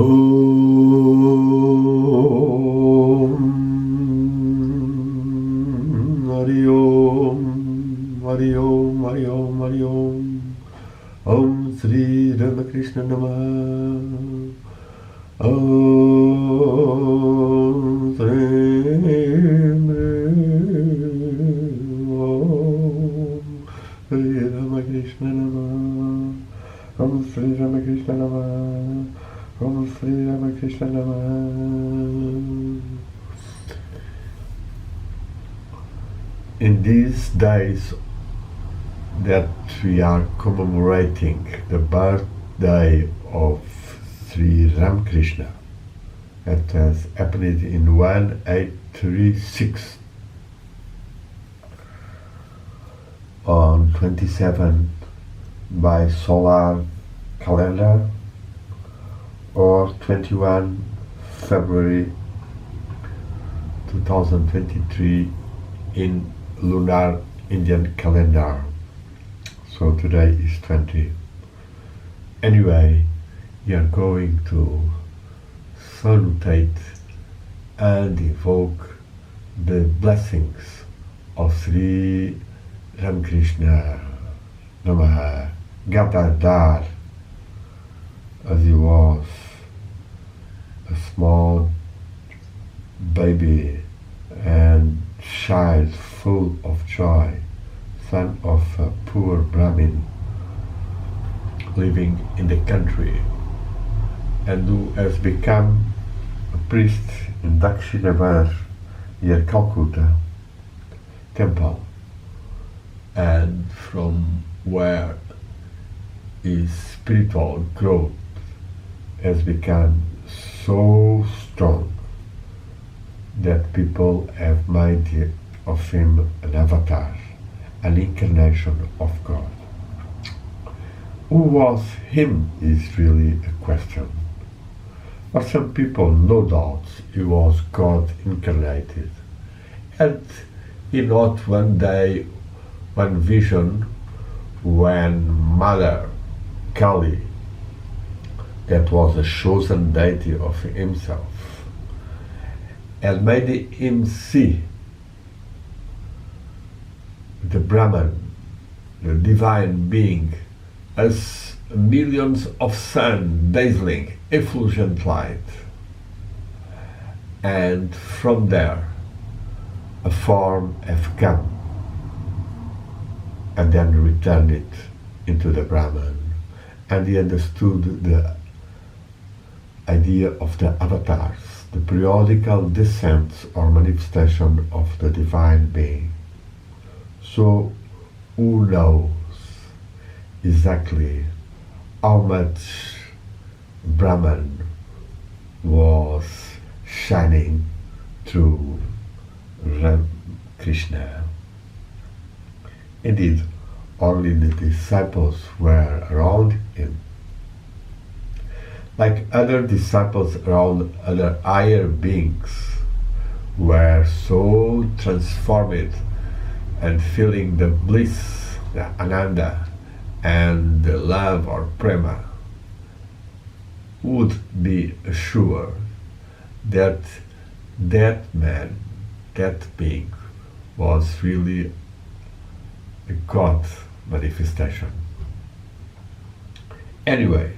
Hari Om, Hari Om, Hari Om, Hari Om. Om Sri Ramakrishna Namah. Om Sri Ramakrishna Namah. Om Sri Ramakrishna Namah. Om Sri Ramakrishna Namah. In these days that we are commemorating the birthday of Sri Ramakrishna, that has happened in 1836 on 27 by solar calendar, or 21 February 2023 in lunar Indian calendar. So today is 20. Anyway, we are going to salutate and invoke the blessings of Sri Ramakrishna Namaha Gadadhar, as he was a small baby and child full of joy, son of a poor Brahmin living in the country, and who has become a priest in Dakshinamar near Calcutta temple, and from where his spiritual growth has become so strong that people have made of him an avatar, an incarnation of God. Who was him is really a question. For some people, no doubt, he was God incarnated. And he not one day, one vision, when Mother Kali, that was a chosen deity of himself, and made him see the Brahman, the divine being, as millions of sun dazzling effulgent light, and from there a form have come and then returned it into the Brahman, and he understood the idea of the avatars, the periodical descents or manifestation of the divine being. So who knows exactly how much Brahman was shining through Krishna? Indeed, only the disciples were around him. Like other disciples around other higher beings, were so transformed and feeling the bliss, the ananda, and the love or prema, would be assured that that man, that being, was really a God manifestation. Anyway,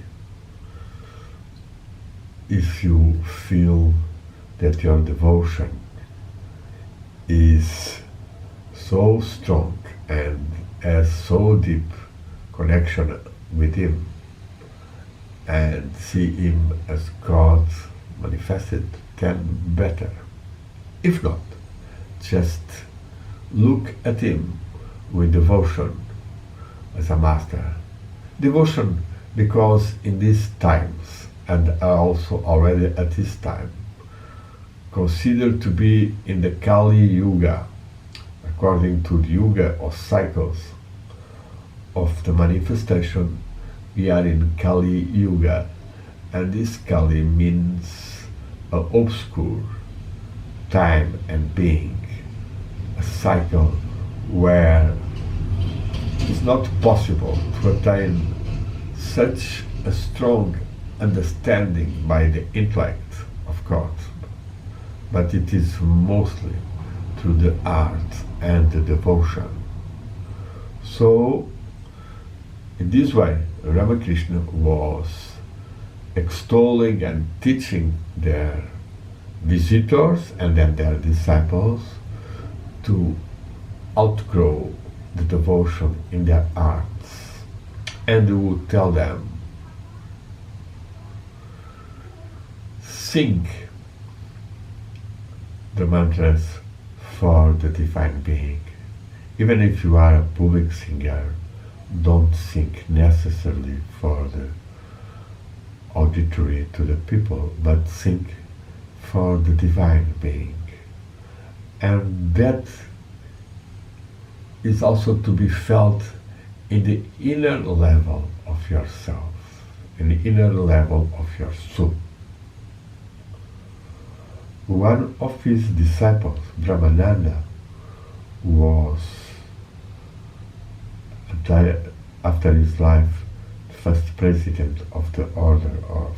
if you feel that your devotion is so strong and has so deep connection with him, and see him as God manifested, then better. If not, just look at him with devotion as a master. Devotion because in these times, and also already at this time, considered to be in the Kali Yuga, according to the Yuga or cycles of the manifestation, we are in Kali Yuga, and this Kali means an obscure time and being, a cycle where it's not possible to attain such a strong understanding by the intellect, of course, but it is mostly through the art and the devotion. So, in this way, Ramakrishna was extolling and teaching their visitors and then their disciples to outgrow the devotion in their arts. And he would tell them, sing the mantras for the Divine Being. Even if you are a public singer, don't sing necessarily for the auditory to the people, but sing for the Divine Being. And that is also to be felt in the inner level of yourself, in the inner level of your soul. One of his disciples, Brahmananda, was, after his life, the first president of the order of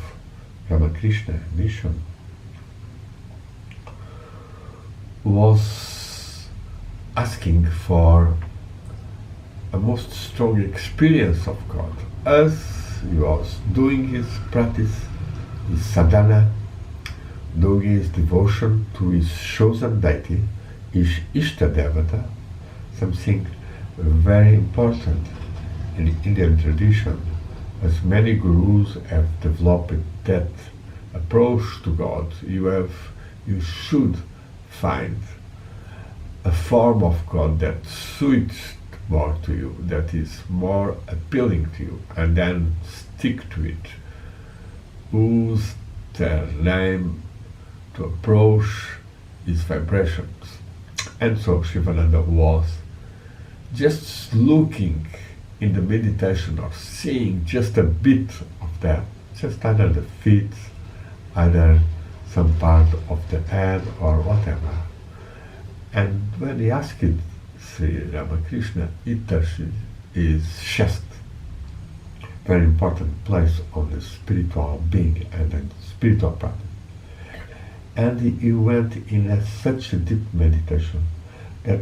Ramakrishna mission, was asking for a most strong experience of God. As he was doing his practice, his sadhana, doing his devotion to his chosen deity, his Ishta Devata, something very important in the Indian tradition, as many gurus have developed that approach to God. You should find a form of God that suits more to you, that is more appealing to you, and then stick to it. Use their name to approach its vibrations. And so Shivananda was just looking in the meditation or seeing just a bit of that, just either the feet, either some part of the head or whatever. And when he asked Sri Ramakrishna, he touched his chest, very important place on the spiritual being and the spiritual practice. And he went in such a deep meditation that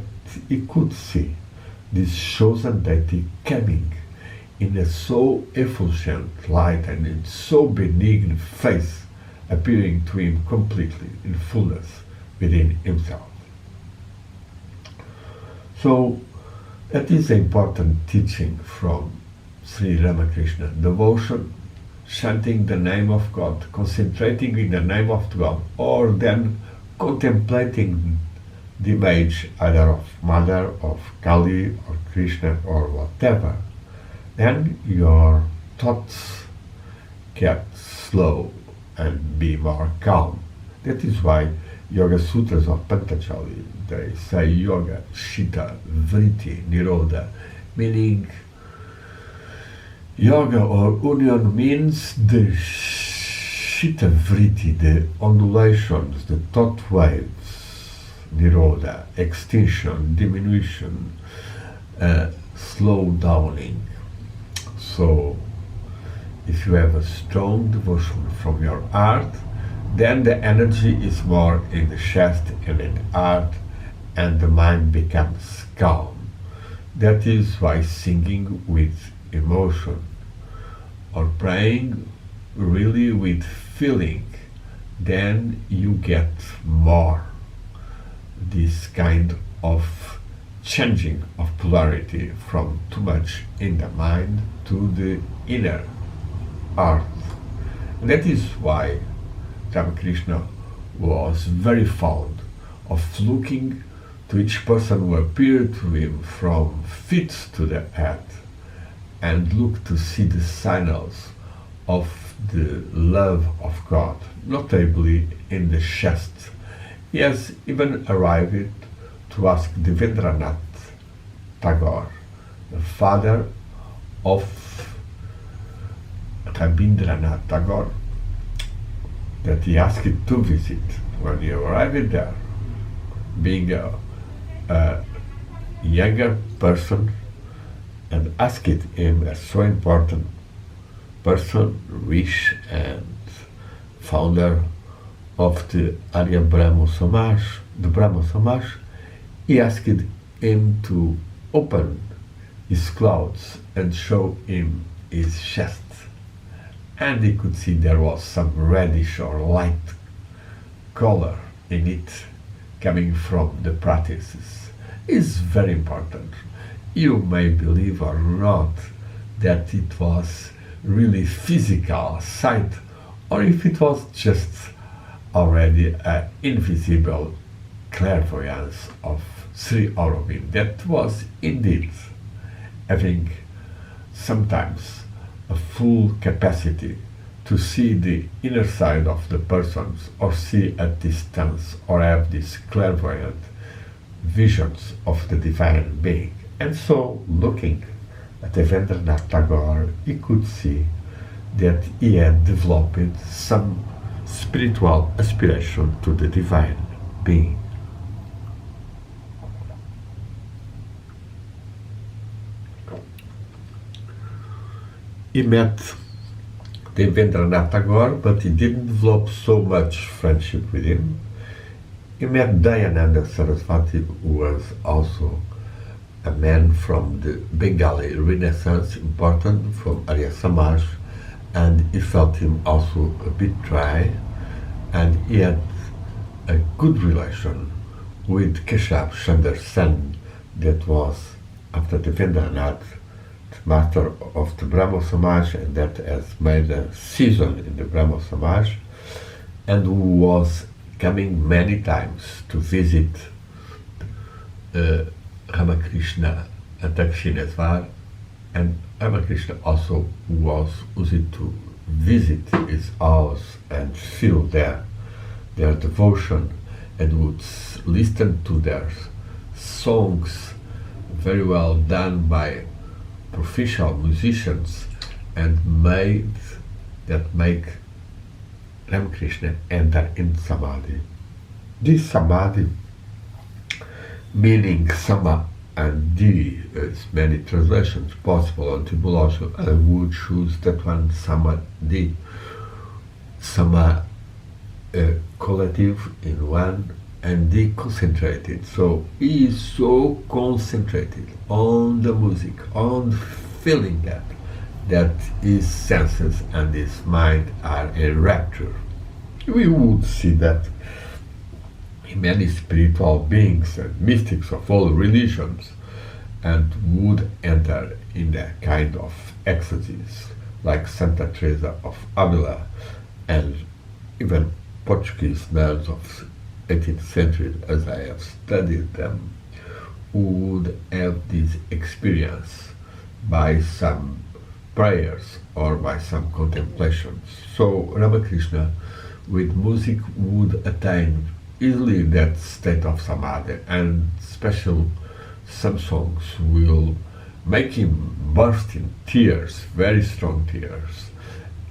he could see this chosen deity coming in a so effulgent light and in so benign face, appearing to him completely in fullness within himself. So that is an important teaching from Sri Ramakrishna. Devotion, chanting the name of God, concentrating in the name of God, or then contemplating the image either of Mother, of Kali, or Krishna, or whatever, then your thoughts get slow and be more calm. That is why Yoga Sutras of Patanjali, they say Yoga, Chitta, Vritti, Nirodha, meaning Yoga or union means the Chitta Vritti, the ondulations, the thought waves, Nirodha, extinction, diminution, slow downing. So, if you have a strong devotion from your heart, then the energy is more in the chest and in the heart, and the mind becomes calm. That is why singing with emotion or praying really with feeling, then you get more this kind of changing of polarity from too much in the mind to the inner heart. And that is why Ramakrishna was very fond of looking to each person who appeared to him from feet to the head, and look to see the signals of the love of God, notably in the chest. He has even arrived to ask Devendranath Tagore, the father of Rabindranath Tagore, that he asked to visit. When he arrived there, being a younger person, and asked him, as so important, person, rich and founder of the Arya Brahmo Samaj, the Brahmo Samaj, he asked him to open his clothes and show him his chest. And he could see there was some reddish or light color in it coming from the practices. It's very important. You may believe or not that it was really physical sight, or if it was just already an invisible clairvoyance of Sri Aurobindo that was indeed having sometimes a full capacity to see the inner side of the persons, or see at distance, or have these clairvoyant visions of the divine being. And so, looking at Devendranath Tagore, he could see that he had developed some spiritual aspiration to the divine being. He met Devendranath Tagore, but he didn't develop so much friendship with him. He met Dayananda Saraswati, who was also a man from the Bengali Renaissance, important from Arya Samaj, and he felt him also a bit dry, and he had a good relation with Keshav Chandra Sen, that was, after Devendranath, master of the Brahmo Samaj, and that has made a season in the Brahmo Samaj, and who was coming many times to visit Ramakrishna at Dakshineshwar, and Ramakrishna also was used to visit his house and feel their devotion, and would listen to their songs very well done by professional musicians, and make Ramakrishna enter in Samadhi. This Samadhi, meaning Sama and Di, as many translations possible on etymology, I would choose that one, Samadhi. Sama collective in one, and Di concentrated. So he is so concentrated on the music, on feeling that his senses and his mind are in rapture. We would see that in many spiritual beings and mystics of all religions, and would enter in a kind of ecstasies, like Santa Teresa of Avila, and even Portuguese nuns of 18th century, as I have studied them, would have this experience by some prayers or by some contemplations. So Ramakrishna with music would attain easily that state of samadhi, and special some songs will make him burst in tears, very strong tears,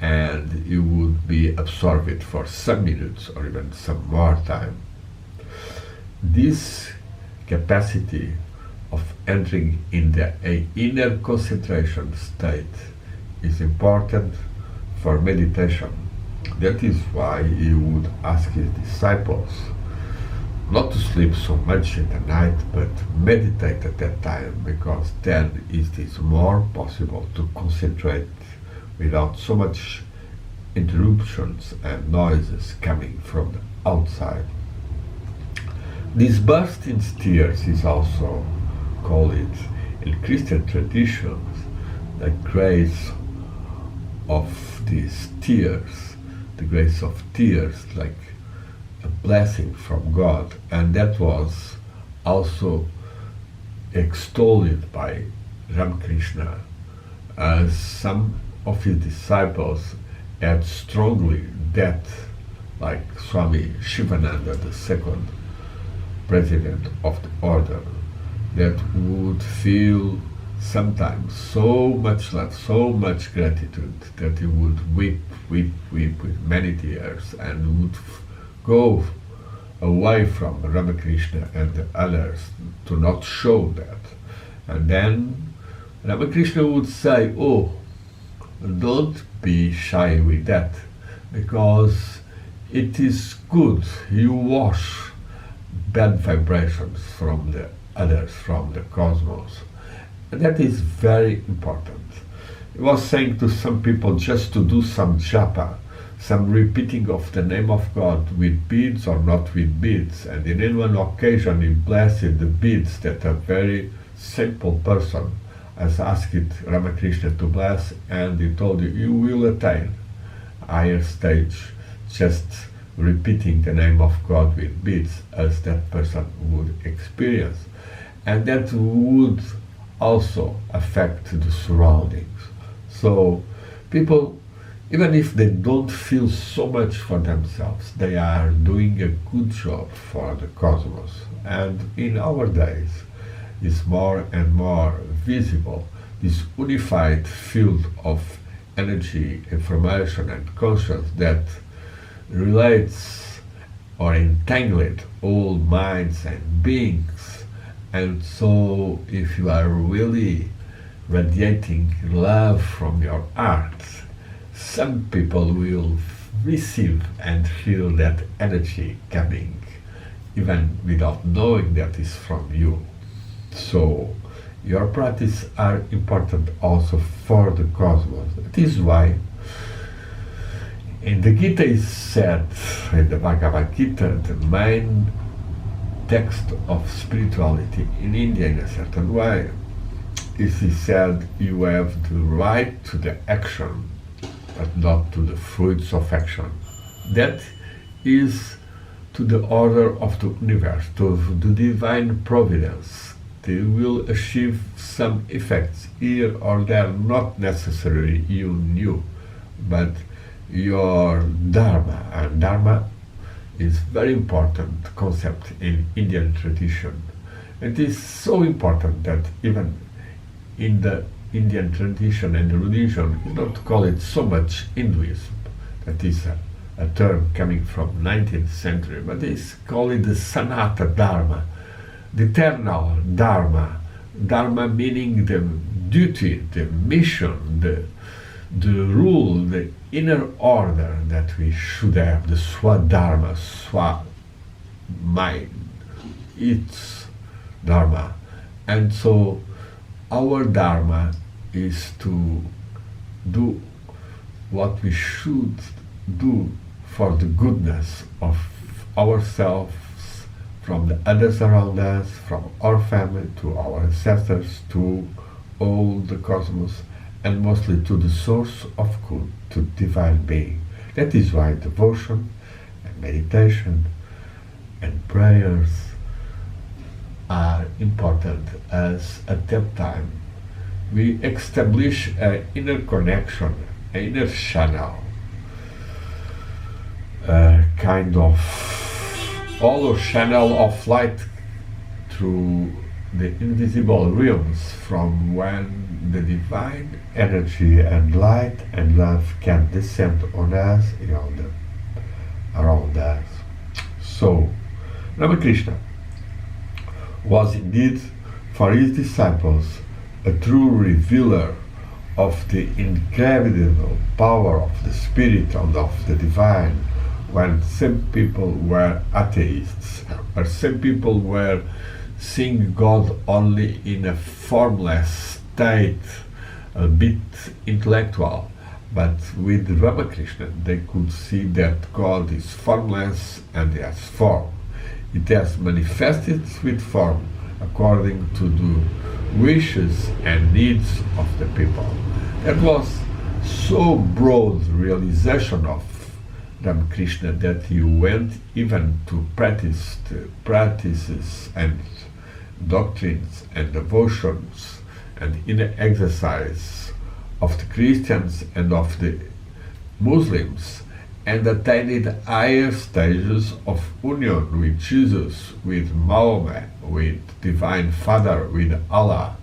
and you would be absorbed for some minutes or even some more time. This capacity of entering in the inner concentration state is important for meditation. That is why he would ask his disciples not to sleep so much in the night, but meditate at that time, because then it is more possible to concentrate without so much interruptions and noises coming from the outside. This burst in tears is also called in Christian traditions the grace of these tears, the grace of tears, like a blessing from God, and that was also extolled by Ramakrishna, as some of his disciples had strongly that, like Swami Shivananda II, president of the order, that would feel sometimes so much love, so much gratitude, that he would weep with many tears, and would go away from Ramakrishna and the others to not show that. And then Ramakrishna would say, "Oh, don't be shy with that, because it is good. You wash bad vibrations from the others, from the cosmos. And that is very important. He was saying to some people just to do some japa, some repeating of the name of God with beads or not with beads. And in one occasion he blessed the beads that a very simple person has asked Ramakrishna to bless, and he told you will attain higher stage just repeating the name of God with beads, as that person would experience. And that would also affect the surroundings. So people, even if they don't feel so much for themselves, they are doing a good job for the cosmos. And in our days, is more and more visible this unified field of energy, information, and conscience that relates or entangled all minds and beings. And so if you are really radiating love from your heart, some people will receive and feel that energy coming even without knowing that is from you. So your practice are important also for the cosmos. That is why in the Gita is said, in the Bhagavad Gita, the main text of spirituality in India in a certain way, is he said you have the right to the action, but not to the fruits of action. That is to the order of the universe, to the divine providence. They will achieve some effects here or there, not necessarily you knew, but your dharma. And dharma is very important concept in Indian tradition. It is so important that even in the Indian tradition and religion, you don't call it so much Hinduism. That is a term coming from 19th century, but they call it the Sanatana Dharma, the eternal Dharma. Dharma meaning the duty, the mission, the rule, the inner order that we should have, the Swadharma, Swa mind, it's Dharma. And so our Dharma is to do what we should do for the goodness of ourselves, from the others around us, from our family, to our ancestors, to all the cosmos, and mostly to the source of good, to divine being. That is why devotion and meditation and prayers are important, as at that time we establish an inner connection, an inner channel, a kind of hollow channel of light through the invisible realms, from when the divine energy and light and love can descend on us, around us. So Ramakrishna was indeed for his disciples a true revealer of the incredible power of the spirit and of the divine, when some people were atheists, or some people were seeing God only in a formless state, a bit intellectual. But with Ramakrishna they could see that God is formless and has form. It has manifested with form according to the wishes and needs of the people. That was so broad realization of Ramakrishna that he went even to practice the practices and doctrines and devotions and inner exercise of the Christians and of the Muslims, and attained higher stages of union with Jesus, with Mahomet, with Divine Father, with Allah,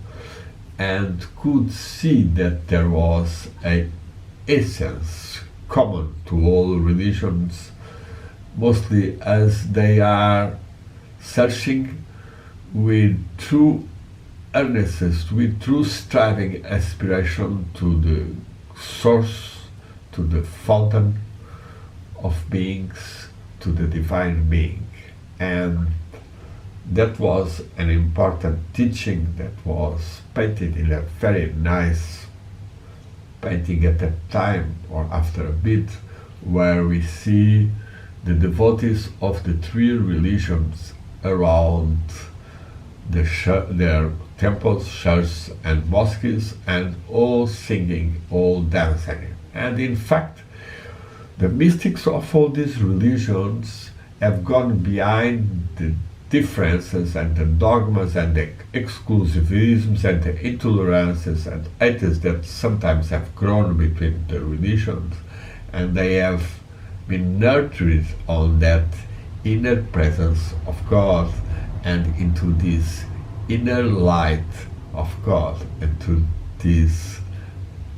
and could see that there was an essence common to all religions, mostly as they are searching with true earnestness, with true striving aspiration to the source, to the fountain of beings, to the divine being. And that was an important teaching that was painted in a very nice painting at that time, or after a bit, where we see the devotees of the three religions around their temples, churches, and mosques, and all singing, all dancing. And in fact, the mystics of all these religions have gone behind the differences and the dogmas and the exclusivisms and the intolerances and hates that sometimes have grown between the religions, and they have been nurtured on that inner presence of God and into this inner light of God, and to this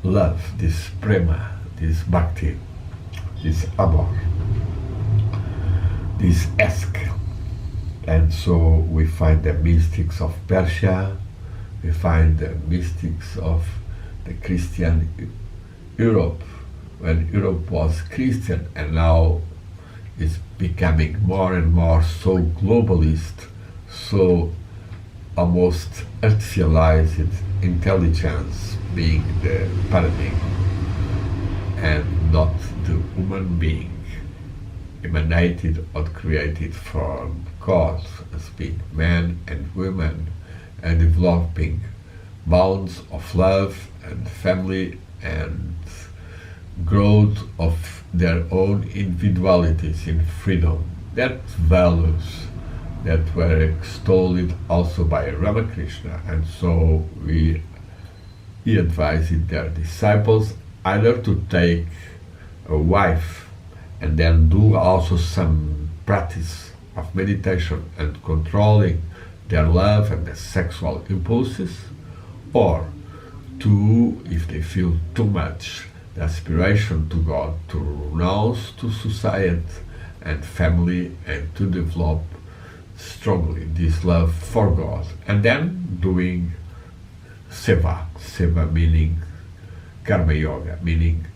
love, this prema, this bhakti, this amor, this esk. And so we find the mystics of Persia, we find the mystics of the Christian Europe, when Europe was Christian and now is becoming more and more so globalist, so almost artificialized intelligence being the paradigm, and not the human being emanated or created from God as being men and women, and developing bonds of love and family and growth of their own individualities in freedom. That values that were extolled also by Ramakrishna, and so he advised their disciples either to take a wife and then do also some practice of meditation and controlling their love and their sexual impulses, or to, if they feel too much the aspiration to God, to renounce to society and family and to develop strongly this love for God, and then doing seva. Seva meaning karma yoga, meaning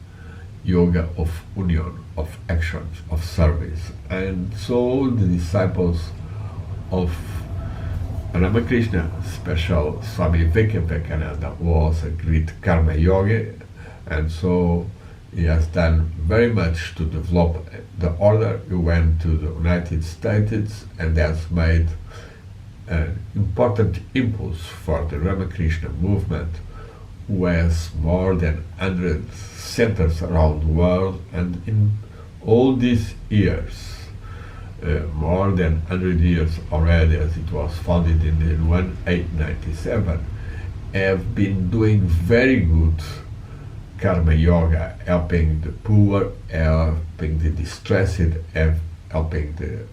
yoga of union, of actions, of service. And so the disciples of Ramakrishna, special Swami Vivekananda, was a great karma yogi, and so he has done very much to develop the order. He went to the United States and has made an important impulse for the Ramakrishna movement, who has more than 100 centers around the world, and in all these years, more than 100 years already, as it was founded in 1897, have been doing very good karma yoga, helping the poor, helping the distressed, helping the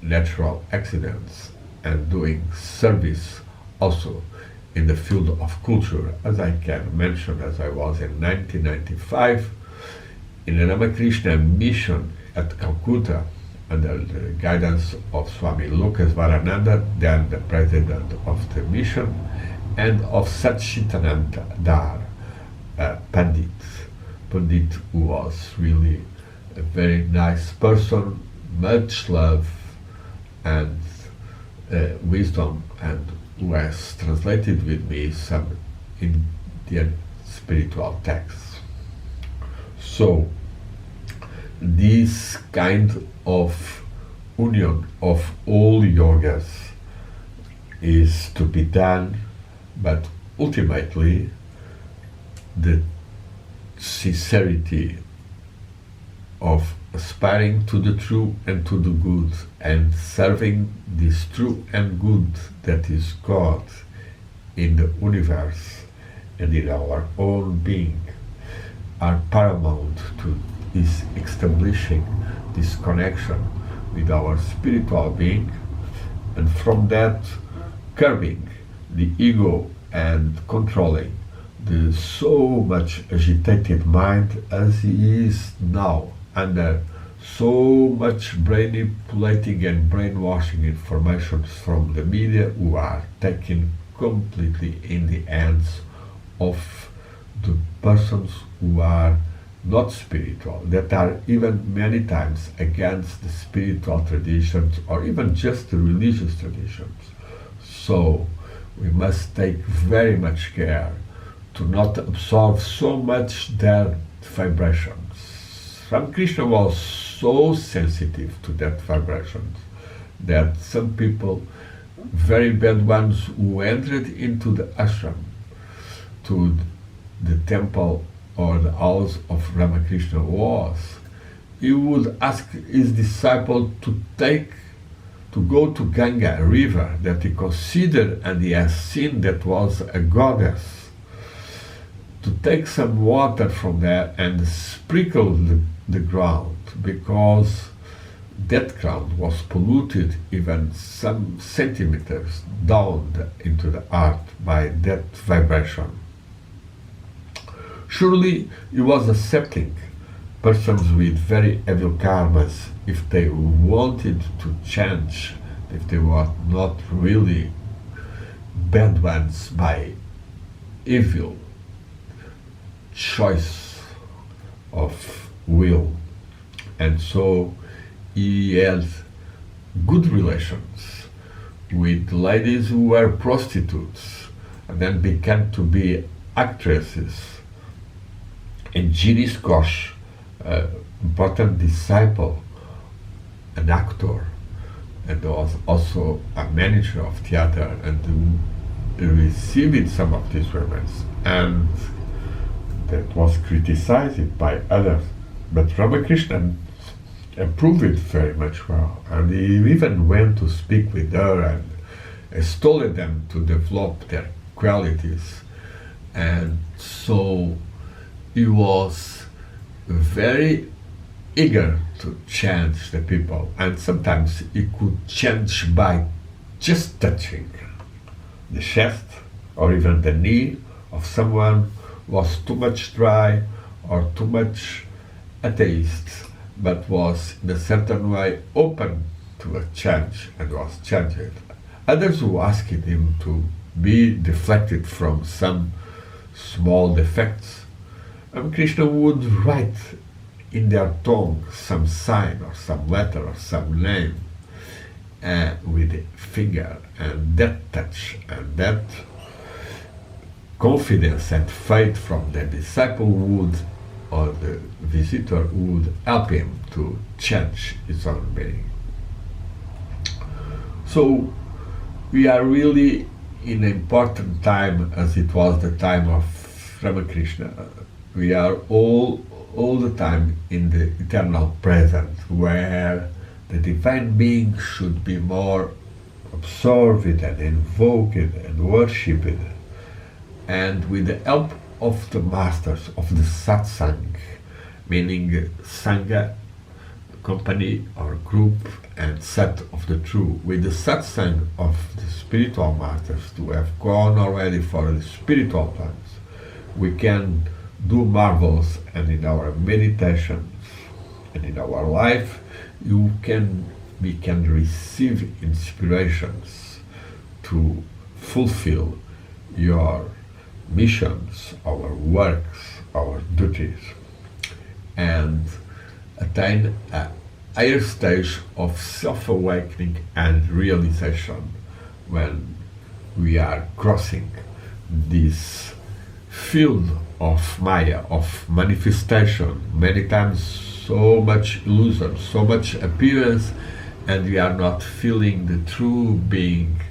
natural accidents, and doing service also in the field of culture. As I can mention, as I was in 1995 in a Ramakrishna mission at Calcutta under the guidance of Swami Lucas Varananda, then the president of the mission, and of Satchitananda Dar, Pandit, who was really a very nice person, much love and wisdom, and who has translated with me some Indian spiritual texts. So this kind of union of all yogas is to be done, but ultimately the sincerity of aspiring to the true and to the good, and serving this true and good that is God in the universe and in our own being, are paramount to is establishing this connection with our spiritual being, and from that curbing the ego and controlling the so much agitated mind as he is now, under so much manipulating and brainwashing information from the media, who are taken completely in the hands of the persons who are not spiritual, that are even many times against the spiritual traditions or even just the religious traditions. So we must take very much care to not absorb so much their vibrations. Ramakrishna was so sensitive to that vibrations that some people, very bad ones who entered into the ashram, to the temple or the house of Ramakrishna was, he would ask his disciple to go to Ganga, a river that he considered and he has seen that was a goddess, to take some water from there and sprinkle the ground, because that ground was polluted even some centimeters down into the earth by that vibration. Surely he was accepting persons with very evil karmas if they wanted to change, if they were not really bad ones by evil choice of will. And so he had good relations with ladies who were prostitutes and then began to be actresses. And Girish Ghosh, important disciple, an actor, and was also a manager of theater, and received some of these women, and that was criticized by others. But Ramakrishna approved it very much well, and he even went to speak with her and extolled them to develop their qualities. And so he was very eager to change the people, and sometimes he could change by just touching the chest or even the knee of someone who was too much dry or too much atheist, but was in a certain way open to a change and was changed. Others who asked him to be deflected from some small defects, Krishna would write in their tongue some sign or some letter or some name with a finger, and that touch and that confidence and faith from the disciple would, or the visitor would help him to change his own being. So we are really in an important time, as it was the time of Ramakrishna. We are all the time in the eternal present, where the divine being should be more observed and invoked and worshipped, and with the help of the masters of the Satsang, meaning Sangha, company or group, and set of the true, with the Satsang of the spiritual masters who have gone already for the spiritual plans, we can do marvels, and in our meditations and in our life we can receive inspirations to fulfill your missions, our works, our duties, and attain a higher stage of self-awakening and realization when we are crossing this field of Maya, of manifestation, many times so much illusion, so much appearance, and we are not feeling the true being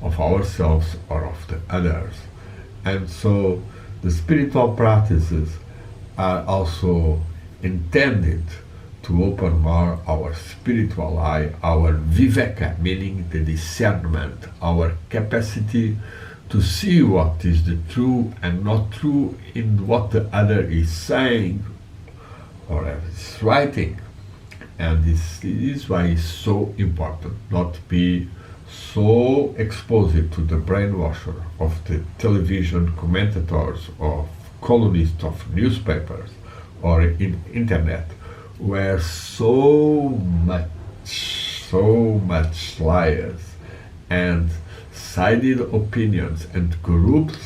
of ourselves or of the others. And so the spiritual practices are also intended to open more our spiritual eye, our viveka, meaning the discernment, our capacity to see what is the true and not true in what the other is saying or is writing. And this is why it's so important not to be so exposed to the brainwasher of the television commentators, of columnists of newspapers or in internet, where so much liars and sided opinions and corrupt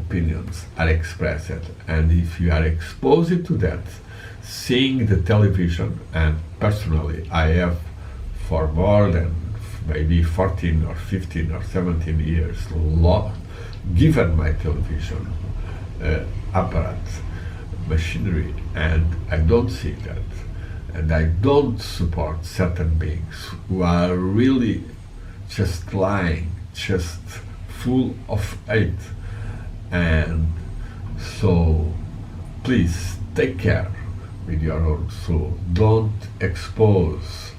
opinions are expressed, and if you are exposed to that, seeing the television, and personally I have for more than maybe 14 or 15 or 17 years given my television apparatus, machinery, and I don't see that. And I don't support certain beings who are really just lying, just full of hate. And so please take care with your own soul. Don't expose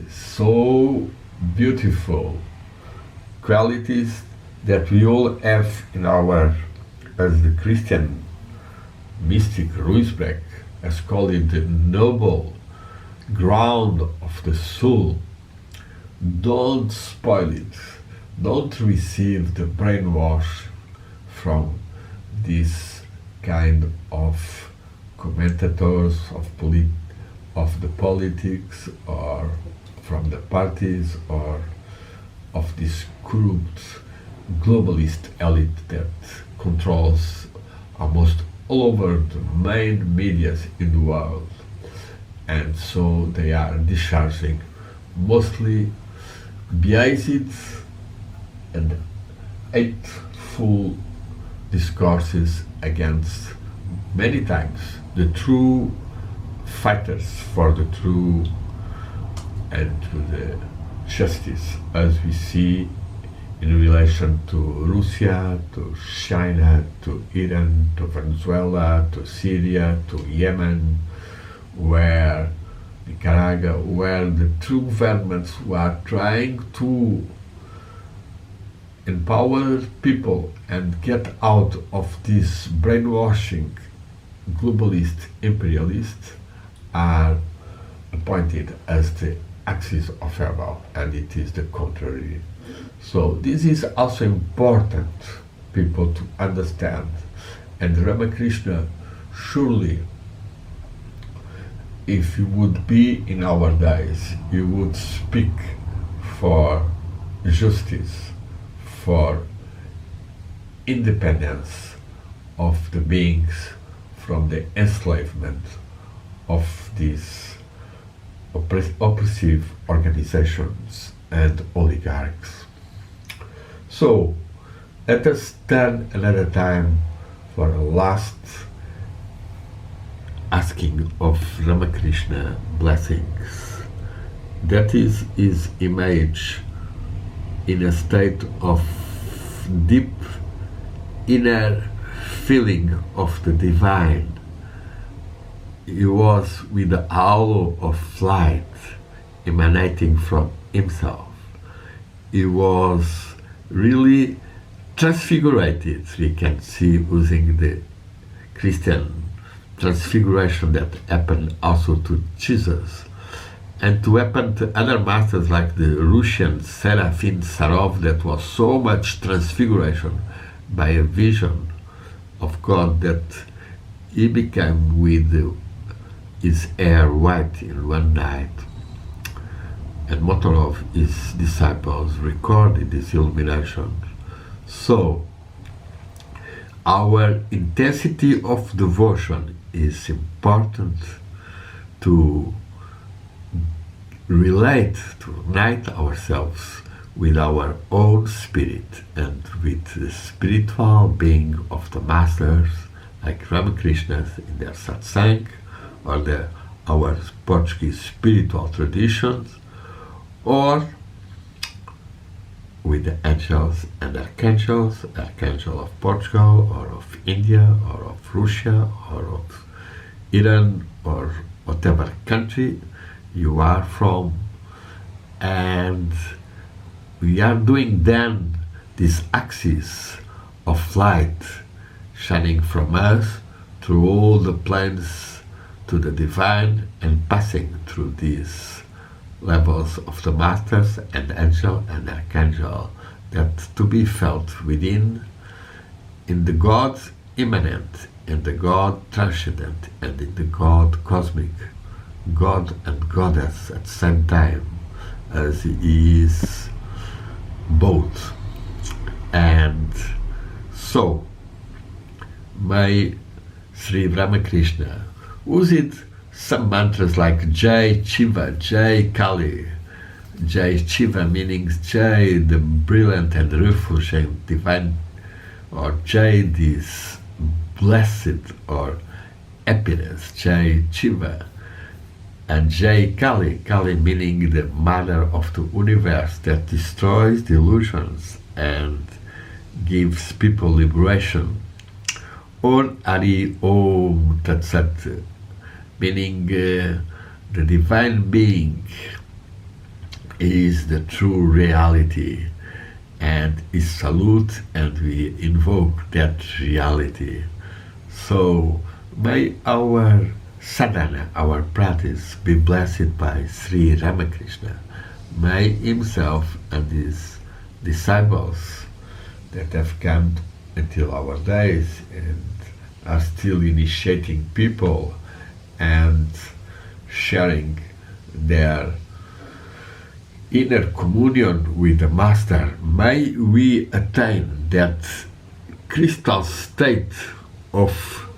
so beautiful qualities that we all have in our, as the Christian mystic Ruisbrecht has called it, the noble ground of the soul. Don't spoil it. Don't receive the brainwash from this kind of commentators of the politics, or from the parties, or of this corrupt globalist elite that controls almost all over the main medias in the world. And so they are discharging mostly biased and hateful discourses against, many times, the true fighters for the true and to the justice, as we see in relation to Russia, to China, to Iran, to Venezuela, to Syria, to Yemen, where Nicaragua, where the true governments who are trying to empower people and get out of this brainwashing globalist imperialists are appointed as the axis of evil, and it is the contrary. So this is also important, people, to understand. And Ramakrishna, surely, if he would be in our days, he would speak for justice, for independence of the beings from the enslavement of these oppressive organizations and oligarchs. So let us turn another time for a last asking of Ramakrishna blessings. That is his image in a state of deep inner feeling of the divine. He was with the halo of light emanating from himself. He was really transfigurated. We can see using the Christian transfiguration that happened also to Jesus, and to happen to other masters like the Russian Serafin Sarov, that was so much transfiguration by a vision of God that he became with his hair white in one night. And Motorov, his disciples, recorded this illumination. So our intensity of devotion is important to relate, to unite ourselves with our own spirit and with the spiritual being of the masters, like Ramakrishna in their Satsang, or our Portuguese spiritual traditions, or with the angels and archangels, archangel of Portugal, or of India, or of Russia, or of Iran, or whatever country you are from. And we are doing then this axis of light shining from us through all the planes to the divine, and passing through these levels of the masters and angel and archangel, that to be felt within, in the God immanent, in the God transcendent, and in the God cosmic, God and Goddess at the same time, as he is both. And so may Sri Ramakrishna used some mantras like Jai Shiva, Jai Kali, Jai Shiva meaning Jai, the brilliant and refulgent divine, or Jai, this blessed or happiness, Jai Shiva, and Jai Kali, Kali meaning the mother of the universe that destroys the illusions and gives people liberation, or Hari Om Tat Sat, meaning the divine being is the true reality, and is salute and we invoke that reality. So may our sadhana, our practice, be blessed by Sri Ramakrishna. May himself and his disciples that have come until our days and are still initiating people and sharing their inner communion with the Master, may we attain that crystal state of,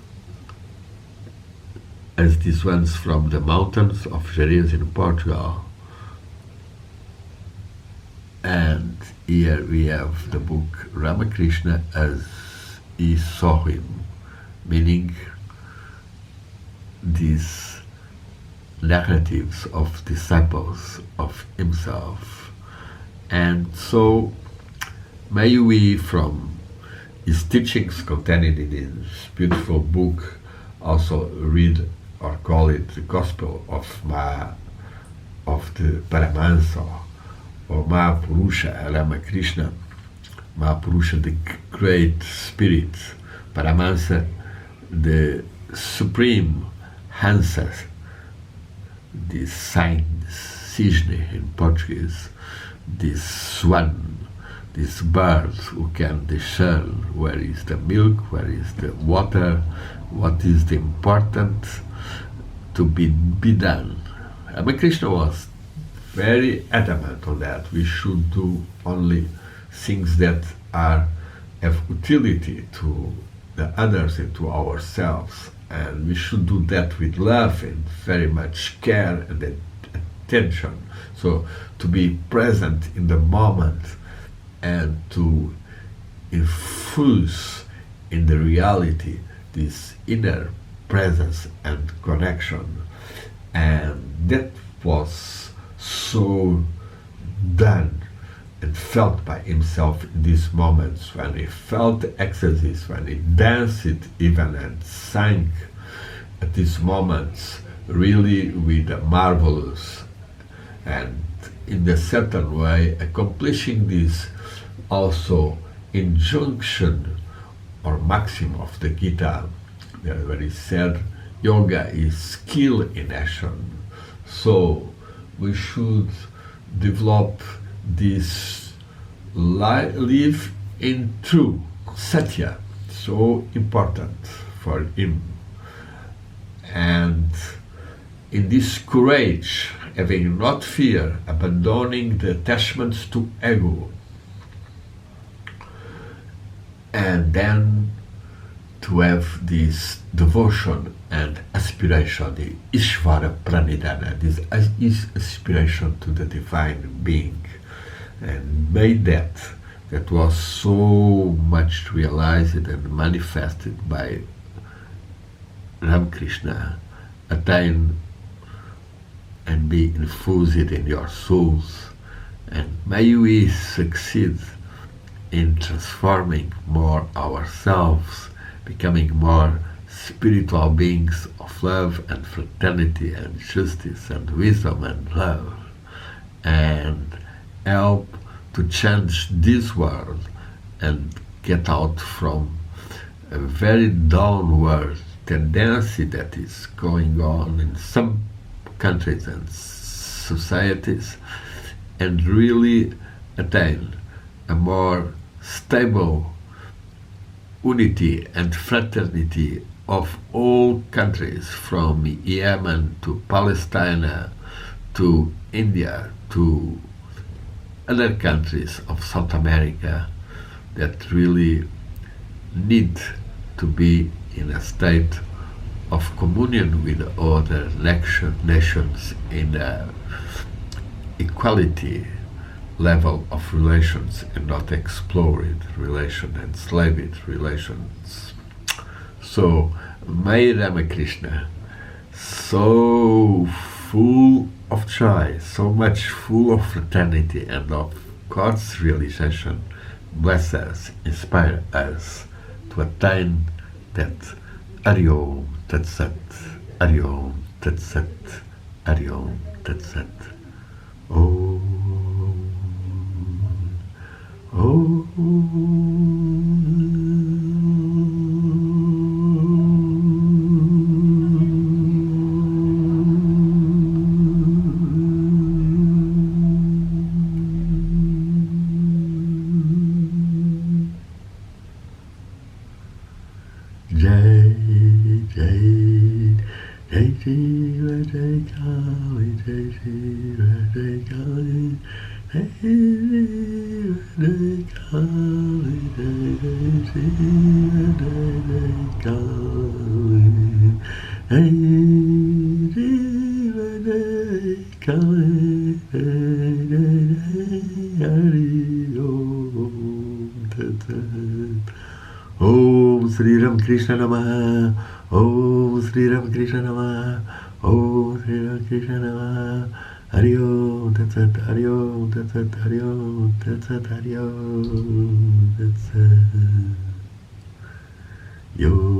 as these ones from the mountains of Jerez in Portugal. And here we have the book Ramakrishna as he saw him, meaning these narratives of disciples of himself. And so may we, from his teachings contained in this beautiful book, also read or call it the Gospel of the Paramahansa or Mahapurusha Ramakrishna, Mahapurusha, the great spirit, Paramahansa, the supreme Hansa, this sign, cisne in Portuguese, this swan, this bird who can discern where is the milk, where is the water, what is the important to be done. Ramakrishna was very adamant on that. We should do only things that have utility to the others and to ourselves. And we should do that with love and very much care and attention. So to be present in the moment and to infuse in the reality this inner presence and connection. And that was so done and felt by himself in these moments when he felt the ecstasies, when he danced even and sang at these moments really with a marvelous and in a certain way accomplishing this also injunction or maxim of the Gita, where he said yoga is skill in action. So we should develop this live in true satya, so important for him, and in this courage, having not fear, abandoning the attachments to ego, and then to have this devotion and aspiration, the Ishvara Pranidhana, this aspiration to the divine being. And made that was so much realized and manifested by Ramakrishna, attain and be infused in your souls. And may we succeed in transforming more ourselves, becoming more spiritual beings of love and fraternity and justice and wisdom and love, and help to change this world and get out from a very downward tendency that is going on in some countries and societies, and really attain a more stable unity and fraternity of all countries, from Yemen to Palestine to India to other countries of South America that really need to be in a state of communion with other nations in a equality level of relations and not explored relation and slaved relations. So, may Ramakrishna, so full of joy, so much full of fraternity and of God's realization, bless us, inspire us to attain that Ariom Tat Sat, Ariom Tat Sat, Ariom Tat Sat. Om, Jai, Jai, Jai Shiva, Jai Kali, Jai Shiva, Jai Kali, Jai Shiva, Jai Kali, Jai Shiva, Jai Kali, Jai Shiva, Jai Kali, Jai Om Tat Sat. Om Sri Ramakrishna Namaha, Om Sri Ramakrishna Namaha, Om Sri Ramakrishna Namaha, Hari Om Tat Sat, Hari Om Tat Sat, Hari Om Tat Sat, Hari Om Tat Sat. Yo.